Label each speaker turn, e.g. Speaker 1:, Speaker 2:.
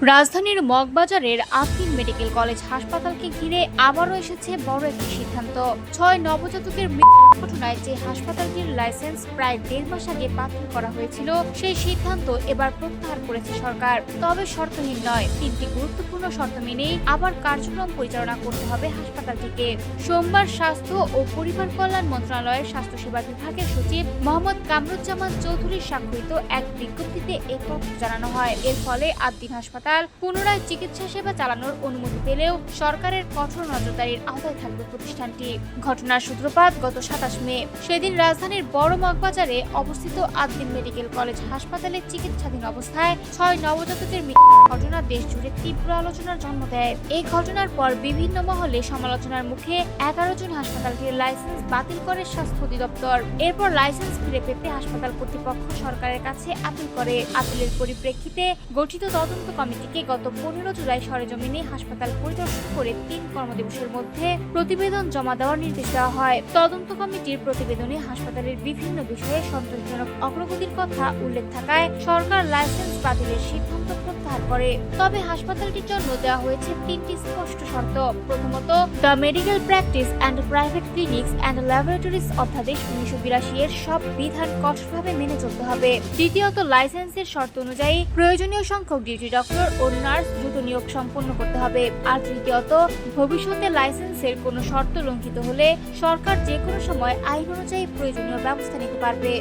Speaker 1: রাজধানীর মগবাজারের Afrin medical college হাসপাতালকে ঘিরে আবারও এসেছে বড় একটি সিদ্ধান্ত। ৬ নবজাতকের মৃত্যুর ঘটনায় যে হাসপাতালটির লাইসেন্স প্রায় ১.৫ মাস আগে বাতিল করা হয়েছিল, সেই সিদ্ধান্ত এবার প্রত্যাহার করেছে সরকার। তবে শর্তহীন নয়, ৩টি গুরুত্বপূর্ণ শর্ত মেনেই আবার কার্যক্রম পরিচালনা করতে হবে হাসপাতালটিকে। সোমবার স্বাস্থ্য ও পরিবার কল্যাণ মন্ত্রণালয়ের স্বাস্থ্যসেবা বিভাগের সচিব মোহাম্মদ কামরুজ্জামান চৌধুরীর স্বাক্ষরিত এক বিজ্ঞপ্তিতে এ তথ্য জানানো হয়। এর ফলে আদ্দিন হাসপাতাল পুনরায় চিকিৎসা সেবা চালানোর অনুমতি পেলেও সরকারের কঠোর নজরদারির আওতায় থাকবে প্রতিষ্ঠানটি। ঘটনার সূত্রপাত গত ২৭ মে। সেদিন রাজধানীর বড় মগবাজারে অবস্থিত আদ্দিন মেডিকেল কলেজ হাসপাতালে চিকিৎসাধীন অবস্থায় ৬ নবজাতকের মৃত্যুর ঘটনা দেশ জুড়ে তীব্র আলোচনার জন্ম দেয়। এই ঘটনার পর বিভিন্ন মহলে সমালোচনার মুখে ১১ জন হাসপাতালটির লাইসেন্স বাতিল করে স্বাস্থ্য অধিদপ্তর। এরপর লাইসেন্স ফিরে পেতে হাসপাতাল কর্তৃপক্ষ সরকারের কাছে আপিল করে। আপিলের পরিপ্রেক্ষিতে গঠিত তদন্ত কমিটিকে গত ১৫ জুলাই সরেজমিনে হাসপাতাল পরিদর্শন করে ৩ কর্মদিবসের মধ্যে প্রতিবেদন জমা দেওয়ার নির্দেশ দেওয়া হয়। তদন্ত কমিটির প্রতিবেদনে হাসপাতালের বিভিন্ন বিষয়ে সন্তোষজনক অগ্রগতির কথা উল্লেখ থাকায় সরকার লাইসেন্স বাতিলের সিদ্ধান্ত প্রত্যাহার করে। তবে হাসপাতালটির জন্য দেওয়া হয়েছে ৩টি স্পষ্ট শর্ত। প্রথমত, the medical practice and private clinics and laboratories অধ্যাদেশ ১৯৮২ এর সব বিধান কঠোরভাবে মেনে চলতে হবে। দ্বিতীয়ত, লাইসেন্সের শর্ত অনুযায়ী প্রয়োজনীয় সংখ্যক ডিউটি ডক্টর ও নার্স দ্রুত নিয়োগ সম্পন্ন করতে হবে। আর তৃতীয়ত, ভবিষ্যতে লাইসেন্সের কোনো শর্ত লঙ্ঘিত হলে সরকার যে কোনো সময় আইন অনুযায়ী প্রয়োজনীয় ব্যবস্থা নিতে পারবে।